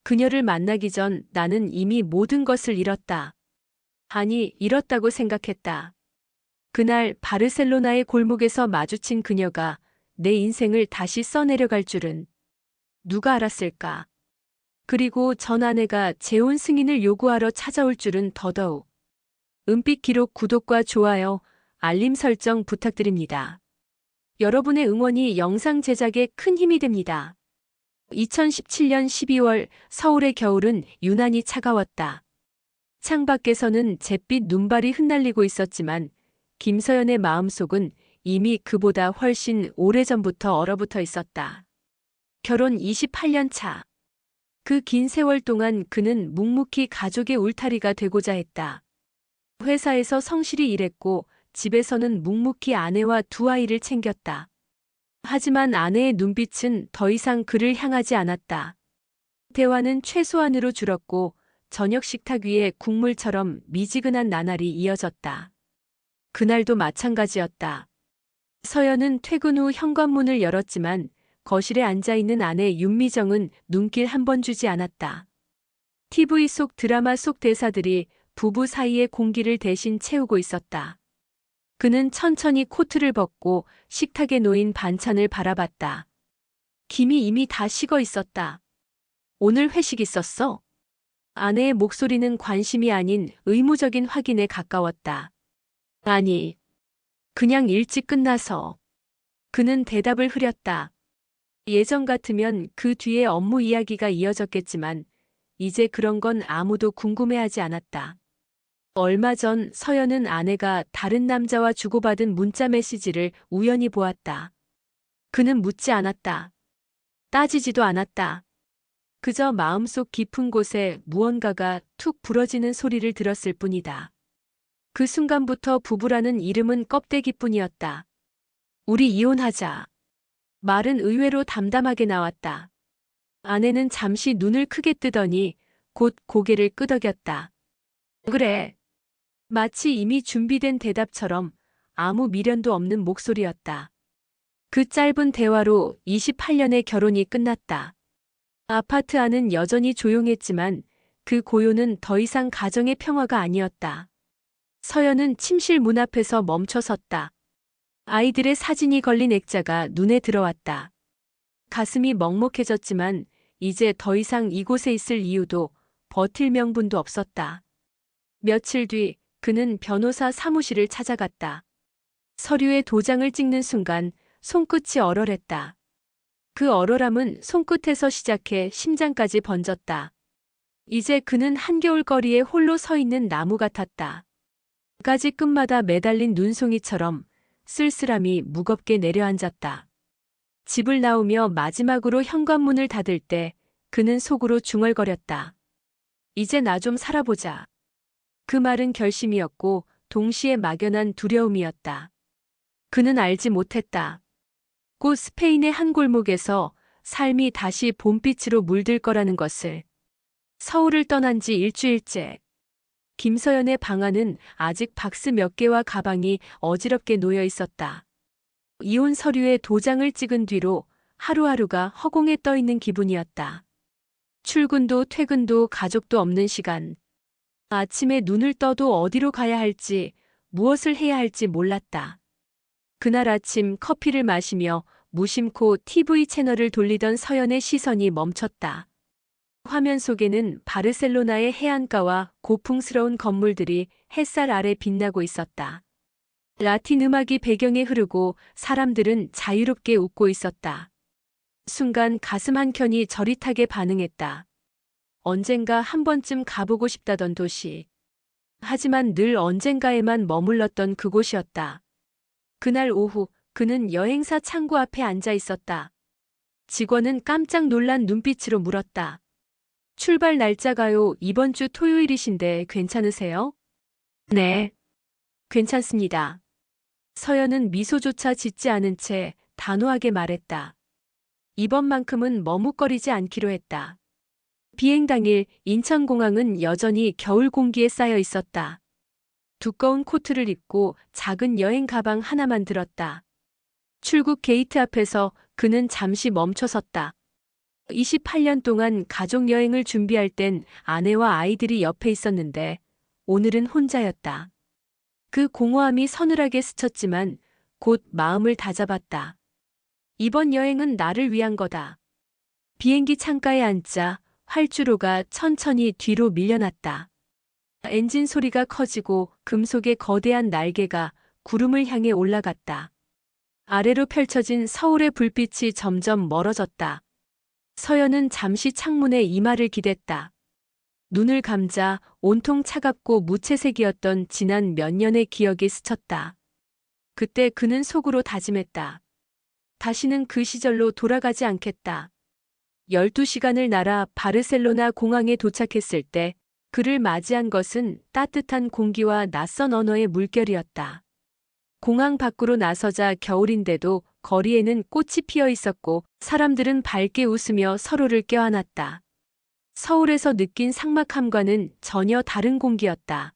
그녀를 만나기 전 나는 이미 모든 것을 잃었다. 아니, 잃었다고 생각했다. 그날 바르셀로나의 골목에서 마주친 그녀가 내 인생을 다시 써내려갈 줄은 누가 알았을까? 그리고 전 아내가 재혼 승인을 요구하러 찾아올 줄은 더더욱. 은빛 기록 구독과 좋아요, 알림 설정 부탁드립니다. 여러분의 응원이 영상 제작에 큰 힘이 됩니다. 2017년 12월 서울의 겨울은 유난히 차가웠다. 창밖에서는 잿빛 눈발이 흩날리고 있었지만 김서연의 마음속은 이미 그보다 훨씬 오래전부터 얼어붙어 있었다. 결혼 28년 차. 그 긴 세월 동안 그는 묵묵히 가족의 울타리가 되고자 했다. 회사에서 성실히 일했고 집에서는 묵묵히 아내와 두 아이를 챙겼다. 하지만 아내의 눈빛은 더 이상 그를 향하지 않았다. 대화는 최소한으로 줄었고 저녁 식탁 위에 국물처럼 미지근한 나날이 이어졌다. 그날도 마찬가지였다. 서연은 퇴근 후 현관문을 열었지만 거실에 앉아있는 아내 윤미정은 눈길 한 번 주지 않았다. TV 속 드라마 속 대사들이 부부 사이의 공기를 대신 채우고 있었다. 그는 천천히 코트를 벗고 식탁에 놓인 반찬을 바라봤다. 김이 이미 다 식어 있었다. 오늘 회식 있었어? 아내의 목소리는 관심이 아닌 의무적인 확인에 가까웠다. 아니, 그냥 일찍 끝나서. 그는 대답을 흐렸다. 예전 같으면 그 뒤에 업무 이야기가 이어졌겠지만 이제 그런 건 아무도 궁금해하지 않았다. 얼마 전 서연은 아내가 다른 남자와 주고받은 문자 메시지를 우연히 보았다. 그는 묻지 않았다. 따지지도 않았다. 그저 마음속 깊은 곳에 무언가가 툭 부러지는 소리를 들었을 뿐이다. 그 순간부터 부부라는 이름은 껍데기뿐이었다. 우리 이혼하자. 말은 의외로 담담하게 나왔다. 아내는 잠시 눈을 크게 뜨더니 곧 고개를 끄덕였다. 그래. 마치 이미 준비된 대답처럼 아무 미련도 없는 목소리였다. 그 짧은 대화로 28년의 결혼이 끝났다. 아파트 안은 여전히 조용했지만 그 고요는 더 이상 가정의 평화가 아니었다. 서연은 침실 문 앞에서 멈춰 섰다. 아이들의 사진이 걸린 액자가 눈에 들어왔다. 가슴이 먹먹해졌지만 이제 더 이상 이곳에 있을 이유도 버틸 명분도 없었다. 며칠 뒤 그는 변호사 사무실을 찾아갔다. 서류에 도장을 찍는 순간 손끝이 얼얼했다. 그 얼얼함은 손끝에서 시작해 심장까지 번졌다. 이제 그는 한겨울 거리에 홀로 서 있는 나무 같았다. 가지 끝마다 매달린 눈송이처럼 쓸쓸함이 무겁게 내려앉았다. 집을 나오며 마지막으로 현관문을 닫을 때 그는 속으로 중얼거렸다. 이제 나 좀 살아보자. 그 말은 결심이었고 동시에 막연한 두려움이었다. 그는 알지 못했다. 곧 스페인의 한 골목에서 삶이 다시 봄빛으로 물들 거라는 것을. 서울을 떠난 지 일주일째. 김서연의 방 안은 아직 박스 몇 개와 가방이 어지럽게 놓여 있었다. 이혼 서류에 도장을 찍은 뒤로 하루하루가 허공에 떠 있는 기분이었다. 출근도 퇴근도 가족도 없는 시간. 아침에 눈을 떠도 어디로 가야 할지, 무엇을 해야 할지 몰랐다. 그날 아침 커피를 마시며 무심코 TV 채널을 돌리던 서연의 시선이 멈췄다. 화면 속에는 바르셀로나의 해안가와 고풍스러운 건물들이 햇살 아래 빛나고 있었다. 라틴 음악이 배경에 흐르고 사람들은 자유롭게 웃고 있었다. 순간 가슴 한켠이 저릿하게 반응했다. 언젠가 한 번쯤 가보고 싶다던 도시. 하지만 늘 언젠가에만 머물렀던 그곳이었다. 그날 오후 그는 여행사 창구 앞에 앉아 있었다. 직원은 깜짝 놀란 눈빛으로 물었다. 출발 날짜가요, 이번 주 토요일이신데 괜찮으세요? 네. 괜찮습니다. 서연은 미소조차 짓지 않은 채 단호하게 말했다. 이번만큼은 머뭇거리지 않기로 했다. 비행 당일 인천공항은 여전히 겨울 공기에 쌓여 있었다. 두꺼운 코트를 입고 작은 여행 가방 하나만 들었다. 출국 게이트 앞에서 그는 잠시 멈춰 섰다. 28년 동안 가족여행을 준비할 땐 아내와 아이들이 옆에 있었는데 오늘은 혼자였다. 그 공허함이 서늘하게 스쳤지만 곧 마음을 다잡았다. 이번 여행은 나를 위한 거다. 비행기 창가에 앉자 활주로가 천천히 뒤로 밀려났다. 엔진 소리가 커지고 금속의 거대한 날개가 구름을 향해 올라갔다. 아래로 펼쳐진 서울의 불빛이 점점 멀어졌다. 서연은 잠시 창문에 이마를 기댔다. 눈을 감자 온통 차갑고 무채색이었던 지난 몇 년의 기억이 스쳤다. 그때 그는 속으로 다짐했다. 다시는 그 시절로 돌아가지 않겠다. 12시간을 날아 바르셀로나 공항에 도착했을 때 그를 맞이한 것은 따뜻한 공기와 낯선 언어의 물결이었다. 공항 밖으로 나서자 겨울인데도 거리에는 꽃이 피어 있었고 사람들은 밝게 웃으며 서로를 껴안았다. 서울에서 느낀 삭막함과는 전혀 다른 공기였다.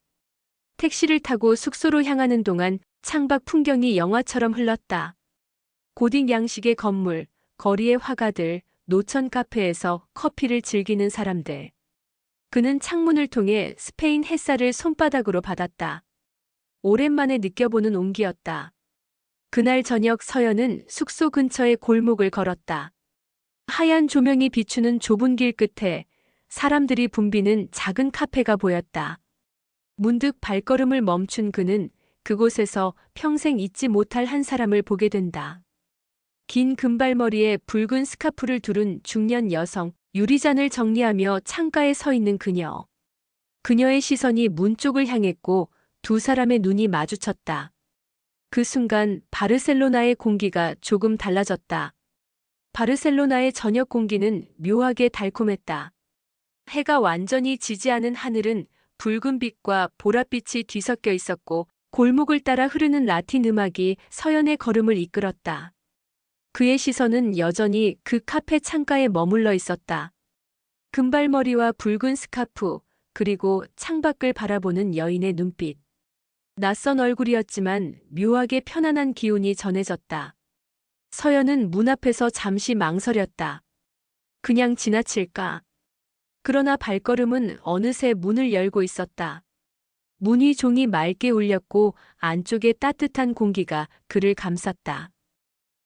택시를 타고 숙소로 향하는 동안 창밖 풍경이 영화처럼 흘렀다. 고딕 양식의 건물, 거리의 화가들, 노천 카페에서 커피를 즐기는 사람들. 그는 창문을 통해 스페인 햇살을 손바닥으로 받았다. 오랜만에 느껴보는 온기였다. 그날 저녁 서연은 숙소 근처의 골목을 걸었다. 하얀 조명이 비추는 좁은 길 끝에 사람들이 붐비는 작은 카페가 보였다. 문득 발걸음을 멈춘 그는 그곳에서 평생 잊지 못할 한 사람을 보게 된다. 긴 금발머리에 붉은 스카프를 두른 중년 여성, 유리잔을 정리하며 창가에 서 있는 그녀. 그녀의 시선이 문 쪽을 향했고 두 사람의 눈이 마주쳤다. 그 순간 바르셀로나의 공기가 조금 달라졌다. 바르셀로나의 저녁 공기는 묘하게 달콤했다. 해가 완전히 지지 않은 하늘은 붉은 빛과 보랏빛이 뒤섞여 있었고 골목을 따라 흐르는 라틴 음악이 서연의 걸음을 이끌었다. 그의 시선은 여전히 그 카페 창가에 머물러 있었다. 금발머리와 붉은 스카프, 그리고 창밖을 바라보는 여인의 눈빛. 낯선 얼굴이었지만 묘하게 편안한 기운이 전해졌다. 서연은 문 앞에서 잠시 망설였다. 그냥 지나칠까? 그러나 발걸음은 어느새 문을 열고 있었다. 문 위 종이 맑게 울렸고 안쪽에 따뜻한 공기가 그를 감쌌다.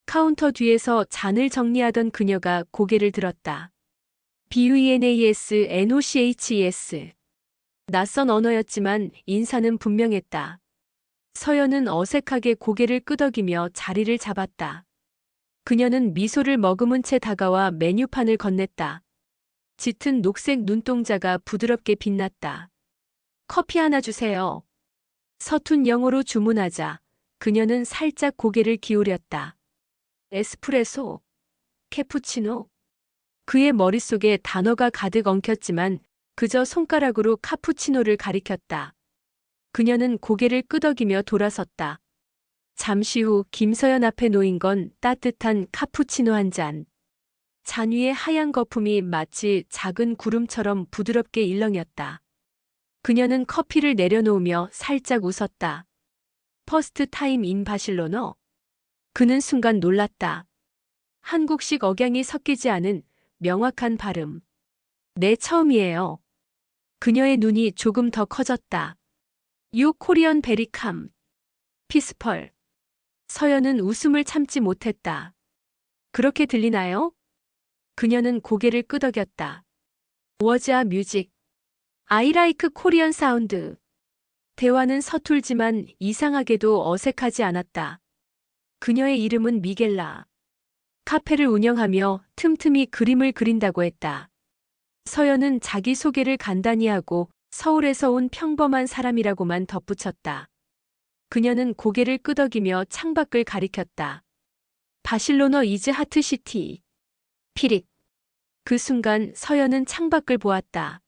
카운터 뒤에서 잔을 정리하던 그녀가 고개를 들었다. BUENAS-NOCHES. 낯선 언어였지만 인사는 분명했다. 서연은 어색하게 고개를 끄덕이며 자리를 잡았다. 그녀는 미소를 머금은 채 다가와 메뉴판을 건넸다. 짙은 녹색 눈동자가 부드럽게 빛났다. 커피 하나 주세요. 서툰 영어로 주문하자 그녀는 살짝 고개를 기울였다. 에스프레소, 캐푸치노. 그의 머릿속에 단어가 가득 엉켰지만 그저 손가락으로 카푸치노를 가리켰다. 그녀는 고개를 끄덕이며 돌아섰다. 잠시 후 김서연 앞에 놓인 건 따뜻한 카푸치노 한 잔. 잔 위의 하얀 거품이 마치 작은 구름처럼 부드럽게 일렁였다. 그녀는 커피를 내려놓으며 살짝 웃었다. 퍼스트 타임 인 바실로너? 그는 순간 놀랐다. 한국식 억양이 섞이지 않은 명확한 발음. 네, 처음이에요. 그녀의 눈이 조금 더 커졌다. 유 코리언 베리캄. 피스펄. 서연은 웃음을 참지 못했다. 그렇게 들리나요? 그녀는 고개를 끄덕였다. 워즈아 뮤직. I like 코리안 사운드. 대화는 서툴지만 이상하게도 어색하지 않았다. 그녀의 이름은 미겔라. 카페를 운영하며 틈틈이 그림을 그린다고 했다. 서연은 자기소개를 간단히 하고 서울에서 온 평범한 사람이라고만 덧붙였다. 그녀는 고개를 끄덕이며 창밖을 가리켰다. 바실로너 이즈 하트시티. 피릭. 그 순간 서연은 창밖을 보았다.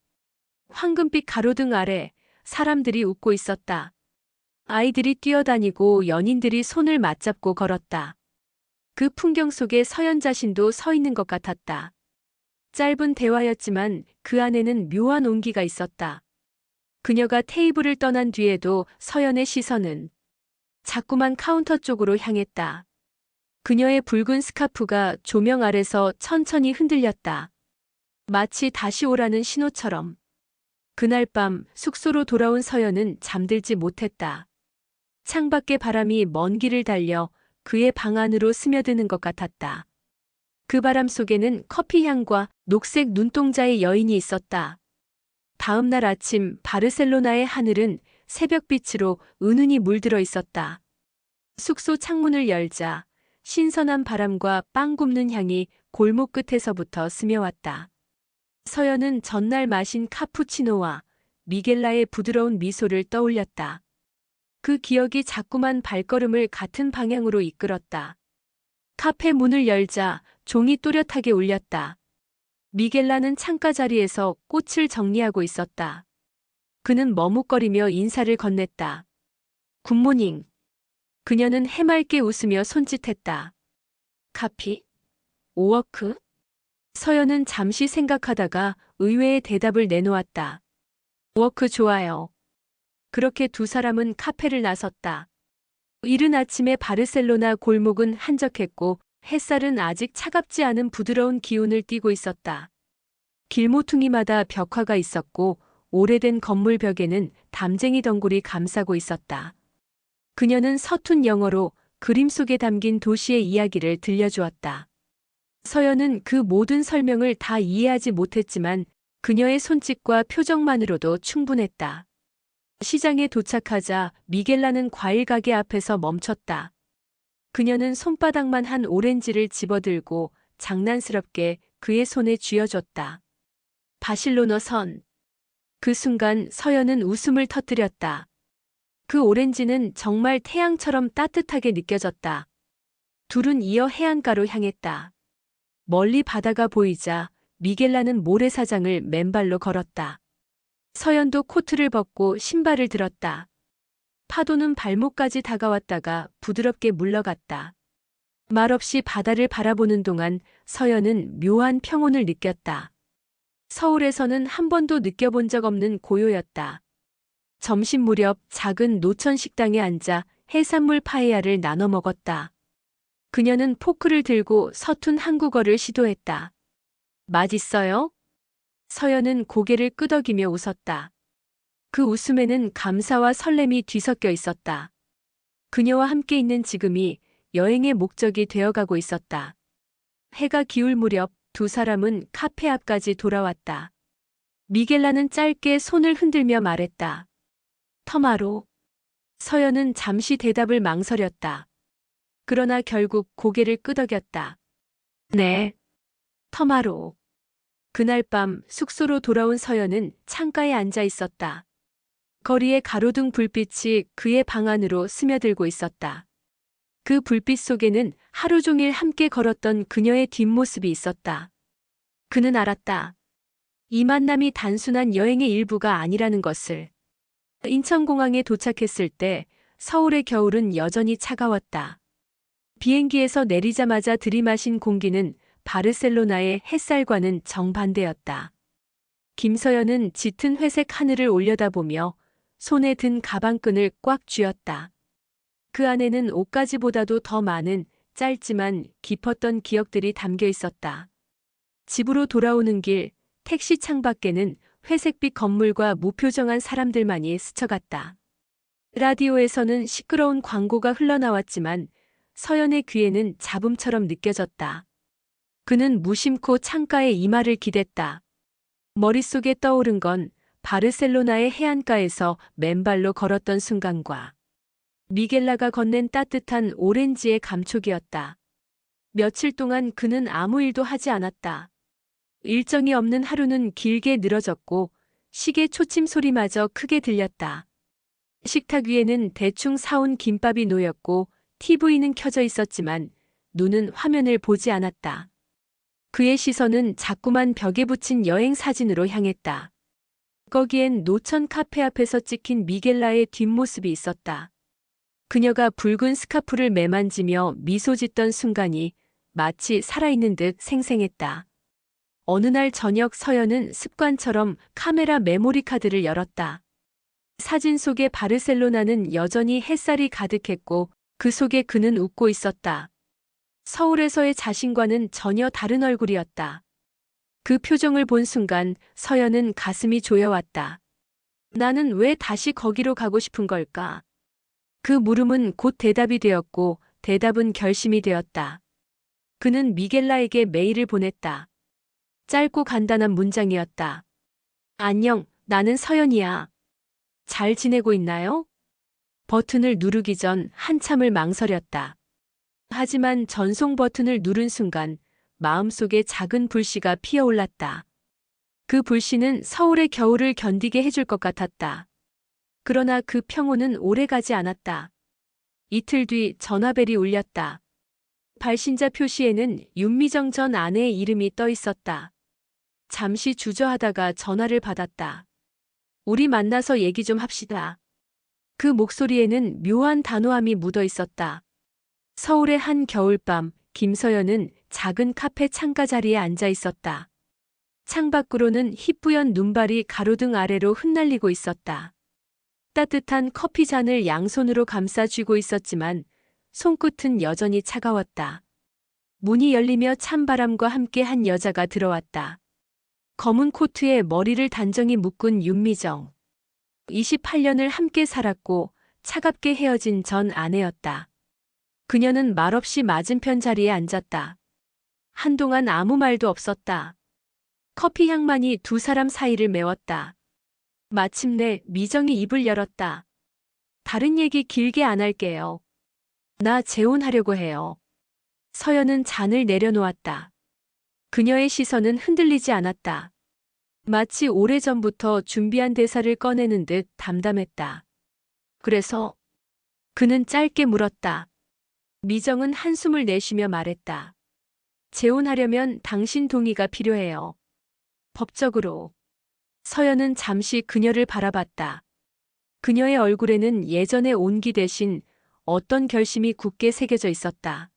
황금빛 가로등 아래 사람들이 웃고 있었다. 아이들이 뛰어다니고 연인들이 손을 맞잡고 걸었다. 그 풍경 속에 서연 자신도 서 있는 것 같았다. 짧은 대화였지만 그 안에는 묘한 온기가 있었다. 그녀가 테이블을 떠난 뒤에도 서연의 시선은 자꾸만 카운터 쪽으로 향했다. 그녀의 붉은 스카프가 조명 아래서 천천히 흔들렸다. 마치 다시 오라는 신호처럼. 그날 밤 숙소로 돌아온 서연은 잠들지 못했다. 창밖의 바람이 먼 길을 달려 그의 방 안으로 스며드는 것 같았다. 그 바람 속에는 커피 향과 녹색 눈동자의 여인이 있었다. 다음 날 아침 바르셀로나의 하늘은 새벽빛으로 은은히 물들어 있었다. 숙소 창문을 열자 신선한 바람과 빵 굽는 향이 골목 끝에서부터 스며왔다. 서연은 전날 마신 카푸치노와 미겔라의 부드러운 미소를 떠올렸다. 그 기억이 자꾸만 발걸음을 같은 방향으로 이끌었다. 카페 문을 열자 종이 또렷하게 울렸다. 미겔라는 창가 자리에서 꽃을 정리하고 있었다. 그는 머뭇거리며 인사를 건넸다. 굿모닝. 그녀는 해맑게 웃으며 손짓했다. 카피? 오워크? 서연은 잠시 생각하다가 의외의 대답을 내놓았다. 워크 좋아요. 그렇게 두 사람은 카페를 나섰다. 이른 아침에 바르셀로나 골목은 한적했고 햇살은 아직 차갑지 않은 부드러운 기운을 띠고 있었다. 길모퉁이마다 벽화가 있었고 오래된 건물 벽에는 담쟁이 덩굴이 감싸고 있었다. 그녀는 서툰 영어로 그림 속에 담긴 도시의 이야기를 들려주었다. 서연은 그 모든 설명을 다 이해하지 못했지만 그녀의 손짓과 표정만으로도 충분했다. 시장에 도착하자 미겔라는 과일 가게 앞에서 멈췄다. 그녀는 손바닥만 한 오렌지를 집어들고 장난스럽게 그의 손에 쥐어줬다. 바실로너 선. 그 순간 서연은 웃음을 터뜨렸다. 그 오렌지는 정말 태양처럼 따뜻하게 느껴졌다. 둘은 이어 해안가로 향했다. 멀리 바다가 보이자 미겔라는 모래사장을 맨발로 걸었다. 서연도 코트를 벗고 신발을 들었다. 파도는 발목까지 다가왔다가 부드럽게 물러갔다. 말없이 바다를 바라보는 동안 서연은 묘한 평온을 느꼈다. 서울에서는 한 번도 느껴본 적 없는 고요였다. 점심 무렵 작은 노천 식당에 앉아 해산물 파에야를 나눠 먹었다. 그녀는 포크를 들고 서툰 한국어를 시도했다. 맛있어요? 서연은 고개를 끄덕이며 웃었다. 그 웃음에는 감사와 설렘이 뒤섞여 있었다. 그녀와 함께 있는 지금이 여행의 목적이 되어가고 있었다. 해가 기울 무렵 두 사람은 카페 앞까지 돌아왔다. 미겔라는 짧게 손을 흔들며 말했다. 터마로. 서연은 잠시 대답을 망설였다. 그러나 결국 고개를 끄덕였다. 네. 터마로. 그날 밤 숙소로 돌아온 서연은 창가에 앉아 있었다. 거리의 가로등 불빛이 그의 방 안으로 스며들고 있었다. 그 불빛 속에는 하루 종일 함께 걸었던 그녀의 뒷모습이 있었다. 그는 알았다. 이 만남이 단순한 여행의 일부가 아니라는 것을. 인천공항에 도착했을 때 서울의 겨울은 여전히 차가웠다. 비행기에서 내리자마자 들이마신 공기는 바르셀로나의 햇살과는 정반대였다. 김서연은 짙은 회색 하늘을 올려다보며 손에 든 가방끈을 꽉 쥐었다. 그 안에는 옷가지보다도 더 많은 짧지만 깊었던 기억들이 담겨 있었다. 집으로 돌아오는 길, 택시 창밖에는 회색빛 건물과 무표정한 사람들만이 스쳐갔다. 라디오에서는 시끄러운 광고가 흘러나왔지만 서연의 귀에는 잡음처럼 느껴졌다. 그는 무심코 창가에 이마를 기댔다. 머릿속에 떠오른 건 바르셀로나의 해안가에서 맨발로 걸었던 순간과 미겔라가 건넨 따뜻한 오렌지의 감촉이었다. 며칠 동안 그는 아무 일도 하지 않았다. 일정이 없는 하루는 길게 늘어졌고 시계 초침 소리마저 크게 들렸다. 식탁 위에는 대충 사온 김밥이 놓였고 TV는 켜져 있었지만 눈은 화면을 보지 않았다. 그의 시선은 자꾸만 벽에 붙인 여행 사진으로 향했다. 거기엔 노천 카페 앞에서 찍힌 미겔라의 뒷모습이 있었다. 그녀가 붉은 스카프를 매만지며 미소 짓던 순간이 마치 살아있는 듯 생생했다. 어느 날 저녁 서연은 습관처럼 카메라 메모리 카드를 열었다. 사진 속의 바르셀로나는 여전히 햇살이 가득했고 그 속에 그는 웃고 있었다. 서울에서의 자신과는 전혀 다른 얼굴이었다. 그 표정을 본 순간 서연은 가슴이 조여왔다. 나는 왜 다시 거기로 가고 싶은 걸까? 그 물음은 곧 대답이 되었고 대답은 결심이 되었다. 그는 미겔라에게 메일을 보냈다. 짧고 간단한 문장이었다. 안녕, 나는 서연이야. 잘 지내고 있나요? 버튼을 누르기 전 한참을 망설였다. 하지만 전송 버튼을 누른 순간 마음속에 작은 불씨가 피어올랐다. 그 불씨는 서울의 겨울을 견디게 해줄 것 같았다. 그러나 그 평온은 오래가지 않았다. 이틀 뒤 전화벨이 울렸다. 발신자 표시에는 윤미정 전 아내의 이름이 떠 있었다. 잠시 주저하다가 전화를 받았다. 우리 만나서 얘기 좀 합시다. 그 목소리에는 묘한 단호함이 묻어 있었다. 서울의 한 겨울밤, 김서연은 작은 카페 창가 자리에 앉아 있었다. 창밖으로는 희뿌연 눈발이 가로등 아래로 흩날리고 있었다. 따뜻한 커피 잔을 양손으로 감싸 쥐고 있었지만 손끝은 여전히 차가웠다. 문이 열리며 찬바람과 함께 한 여자가 들어왔다. 검은 코트에 머리를 단정히 묶은 윤미정. 28년을 함께 살았고 차갑게 헤어진 전 아내였다. 그녀는 말없이 맞은편 자리에 앉았다. 한동안 아무 말도 없었다. 커피 향만이 두 사람 사이를 메웠다. 마침내 미정이 입을 열었다. 다른 얘기 길게 안 할게요. 나 재혼하려고 해요. 서연은 잔을 내려놓았다. 그녀의 시선은 흔들리지 않았다. 마치 오래전부터 준비한 대사를 꺼내는 듯 담담했다. 그래서 그는 짧게 물었다. 미정은 한숨을 내쉬며 말했다. 재혼하려면 당신 동의가 필요해요. 법적으로. 서연은 잠시 그녀를 바라봤다. 그녀의 얼굴에는 예전의 온기 대신 어떤 결심이 굳게 새겨져 있었다.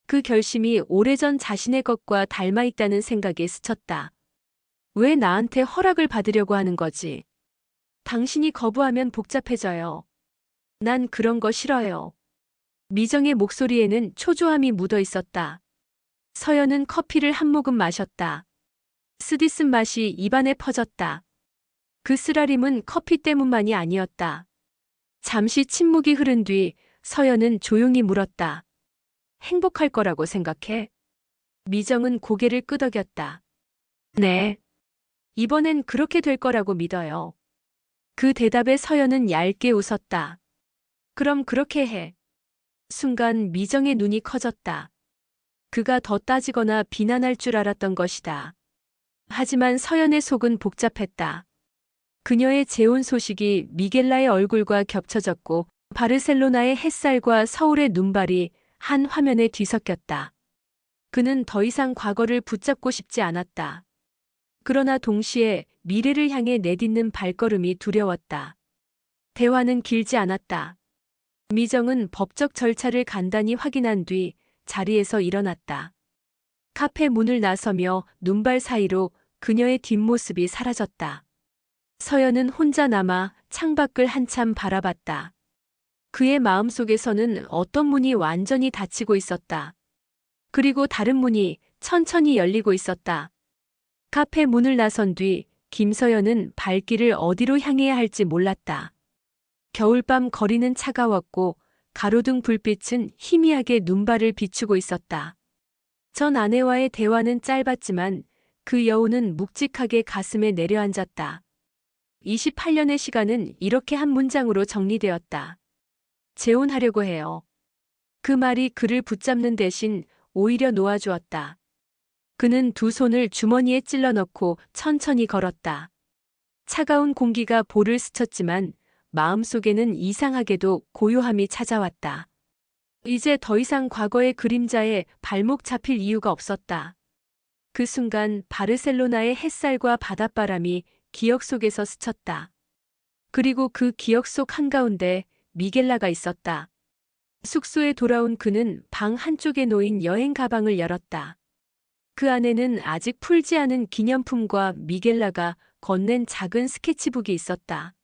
그 결심이 오래전 자신의 것과 닮아 있다는 생각에 스쳤다. 왜 나한테 허락을 받으려고 하는 거지? 당신이 거부하면 복잡해져요. 난 그런 거 싫어요. 미정의 목소리에는 초조함이 묻어 있었다. 서연은 커피를 한 모금 마셨다. 쓰디쓴 맛이 입안에 퍼졌다. 그 쓰라림은 커피 때문만이 아니었다. 잠시 침묵이 흐른 뒤 서연은 조용히 물었다. 행복할 거라고 생각해? 미정은 고개를 끄덕였다. 네. 이번엔 그렇게 될 거라고 믿어요. 그 대답에 서연은 얇게 웃었다. 그럼 그렇게 해. 순간 미정의 눈이 커졌다. 그가 더 따지거나 비난할 줄 알았던 것이다. 하지만 서연의 속은 복잡했다. 그녀의 재혼 소식이 미겔라의 얼굴과 겹쳐졌고 바르셀로나의 햇살과 서울의 눈발이 한 화면에 뒤섞였다. 그는 더 이상 과거를 붙잡고 싶지 않았다. 그러나 동시에 미래를 향해 내딛는 발걸음이 두려웠다. 대화는 길지 않았다. 미정은 법적 절차를 간단히 확인한 뒤 자리에서 일어났다. 카페 문을 나서며 눈발 사이로 그녀의 뒷모습이 사라졌다. 서연은 혼자 남아 창밖을 한참 바라봤다. 그의 마음속에서는 어떤 문이 완전히 닫히고 있었다. 그리고 다른 문이 천천히 열리고 있었다. 카페 문을 나선 뒤 김서연은 발길을 어디로 향해야 할지 몰랐다. 겨울밤 거리는 차가웠고 가로등 불빛은 희미하게 눈발을 비추고 있었다. 전 아내와의 대화는 짧았지만 그 여운은 묵직하게 가슴에 내려앉았다. 28년의 시간은 이렇게 한 문장으로 정리되었다. 재혼하려고 해요. 그 말이 그를 붙잡는 대신 오히려 놓아주었다. 그는 두 손을 주머니에 찔러 넣고 천천히 걸었다. 차가운 공기가 볼을 스쳤지만 마음속에는 이상하게도 고요함이 찾아왔다. 이제 더 이상 과거의 그림자에 발목 잡힐 이유가 없었다. 그 순간 바르셀로나의 햇살과 바닷바람이 기억 속에서 스쳤다. 그리고 그 기억 속 한가운데 미겔라가 있었다. 숙소에 돌아온 그는 방 한쪽에 놓인 여행 가방을 열었다. 그 안에는 아직 풀지 않은 기념품과 미겔라가 건넨 작은 스케치북이 있었다.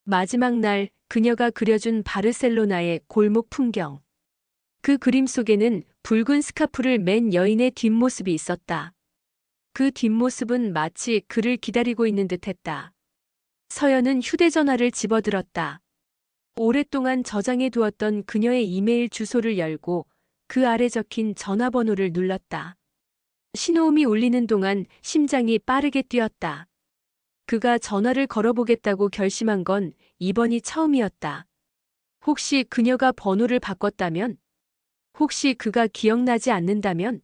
마지막 날 그녀가 그려준 바르셀로나의 골목 풍경. 그 그림 속에는 붉은 스카프를 맨 여인의 뒷모습이 있었다. 그 뒷모습은 마치 그를 기다리고 있는 듯했다. 서연은 휴대전화를 집어들었다. 오랫동안 저장해 두었던 그녀의 이메일 주소를 열고 그 아래 적힌 전화번호를 눌렀다. 신호음이 울리는 동안 심장이 빠르게 뛰었다. 그가 전화를 걸어보겠다고 결심한 건 이번이 처음이었다. 혹시 그녀가 번호를 바꿨다면? 혹시 그가 기억나지 않는다면?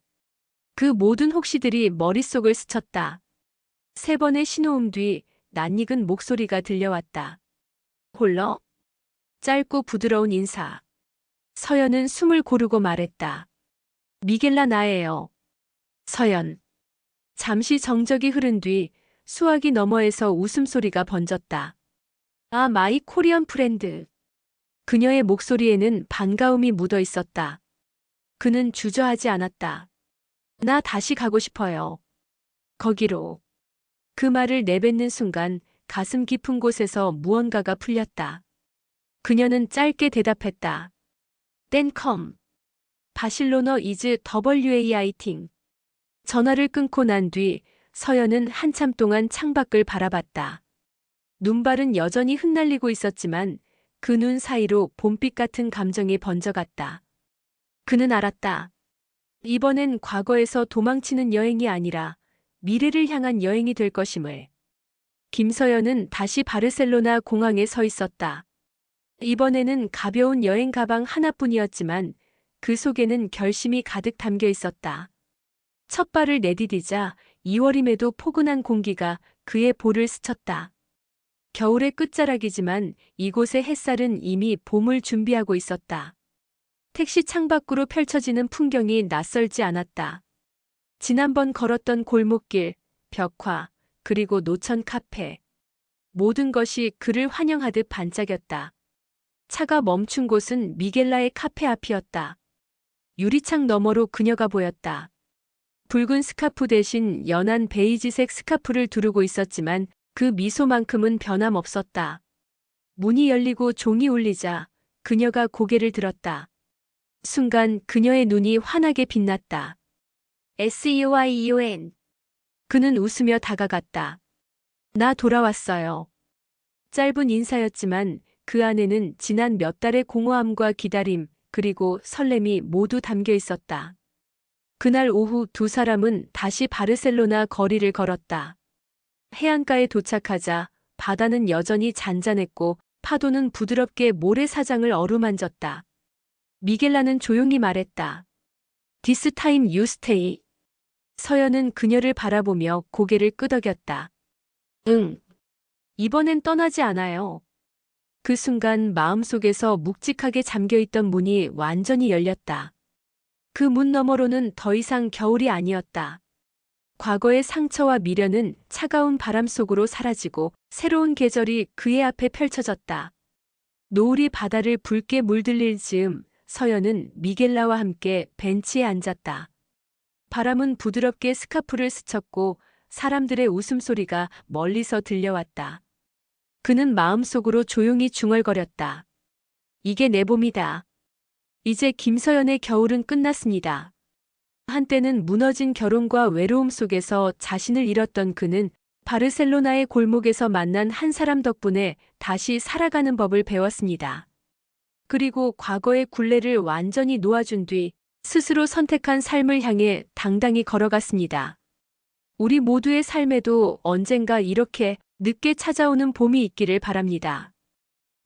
그 모든 혹시들이 머릿속을 스쳤다. 3번의 신호음 뒤 낯익은 목소리가 들려왔다. 홀러? 짧고 부드러운 인사. 서연은 숨을 고르고 말했다. 미겔라 나예요. 서연. 잠시 정적이 흐른 뒤 수화기 너머에서 웃음소리가 번졌다. 아, 마이 코리안 프렌드. 그녀의 목소리에는 반가움이 묻어 있었다. 그는 주저하지 않았다. 나 다시 가고 싶어요. 거기로. 그 말을 내뱉는 순간 가슴 깊은 곳에서 무언가가 풀렸다. 그녀는 짧게 대답했다. 땡컴. 바실로너 이즈 WAI팅. 전화를 끊고 난 뒤 서연은 한참 동안 창밖을 바라봤다. 눈발은 여전히 흩날리고 있었지만 그 눈 사이로 봄빛 같은 감정이 번져갔다. 그는 알았다. 이번엔 과거에서 도망치는 여행이 아니라 미래를 향한 여행이 될 것임을. 김서연은 다시 바르셀로나 공항에 서 있었다. 이번에는 가벼운 여행 가방 하나뿐이었지만 그 속에는 결심이 가득 담겨 있었다. 첫 발을 내디디자 2월임에도 포근한 공기가 그의 볼을 스쳤다. 겨울의 끝자락이지만 이곳의 햇살은 이미 봄을 준비하고 있었다. 택시 창밖으로 펼쳐지는 풍경이 낯설지 않았다. 지난번 걸었던 골목길, 벽화, 그리고 노천 카페. 모든 것이 그를 환영하듯 반짝였다. 차가 멈춘 곳은 미겔라의 카페 앞이었다. 유리창 너머로 그녀가 보였다. 붉은 스카프 대신 연한 베이지색 스카프를 두르고 있었지만 그 미소만큼은 변함없었다. 문이 열리고 종이 울리자 그녀가 고개를 들었다. 순간 그녀의 눈이 환하게 빛났다. SEYON. 그는 웃으며 다가갔다. 나 돌아왔어요. 짧은 인사였지만 그 안에는 지난 몇 달의 공허함과 기다림, 그리고 설렘이 모두 담겨 있었다. 그날 오후 두 사람은 다시 바르셀로나 거리를 걸었다. 해안가에 도착하자 바다는 여전히 잔잔했고 파도는 부드럽게 모래사장을 어루만졌다. 미겔라는 조용히 말했다. This time you stay. 서연은 그녀를 바라보며 고개를 끄덕였다. 응. 이번엔 떠나지 않아요. 그 순간 마음속에서 묵직하게 잠겨있던 문이 완전히 열렸다. 그 문 너머로는 더 이상 겨울이 아니었다. 과거의 상처와 미련은 차가운 바람 속으로 사라지고 새로운 계절이 그의 앞에 펼쳐졌다. 노을이 바다를 붉게 물들릴 즈음 서연은 미겔라와 함께 벤치에 앉았다. 바람은 부드럽게 스카프를 스쳤고 사람들의 웃음소리가 멀리서 들려왔다. 그는 마음속으로 조용히 중얼거렸다. 이게 내 봄이다. 이제 김서연의 겨울은 끝났습니다. 한때는 무너진 결혼과 외로움 속에서 자신을 잃었던 그는 바르셀로나의 골목에서 만난 한 사람 덕분에 다시 살아가는 법을 배웠습니다. 그리고 과거의 굴레를 완전히 놓아준 뒤 스스로 선택한 삶을 향해 당당히 걸어갔습니다. 우리 모두의 삶에도 언젠가 이렇게 늦게 찾아오는 봄이 있기를 바랍니다.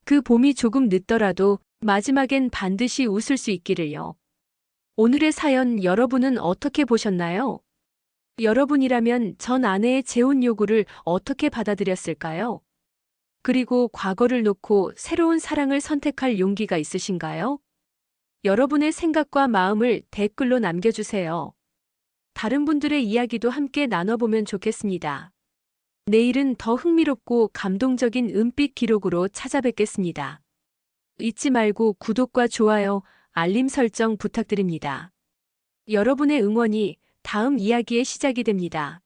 그 봄이 조금 늦더라도 마지막엔 반드시 웃을 수 있기를요. 오늘의 사연 여러분은 어떻게 보셨나요? 여러분이라면 전 아내의 재혼 요구를 어떻게 받아들였을까요? 그리고 과거를 놓고 새로운 사랑을 선택할 용기가 있으신가요? 여러분의 생각과 마음을 댓글로 남겨주세요. 다른 분들의 이야기도 함께 나눠보면 좋겠습니다. 내일은 더 흥미롭고 감동적인 은빛 기록으로 찾아뵙겠습니다. 잊지 말고 구독과 좋아요, 알림 설정 부탁드립니다. 여러분의 응원이 다음 이야기의 시작이 됩니다.